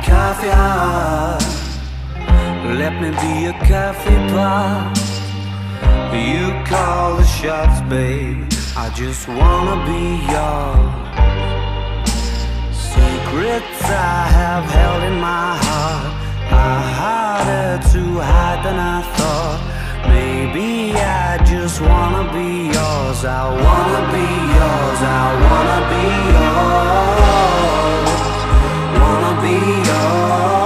caviar. Let me be a coffee pot. You call the shots, babe. I just wanna be yours. Secrets I have held in my heart are harder to hide than I thought. Maybe I just wanna be yours. I wanna be yours. I wanna be yours. Wanna be yours.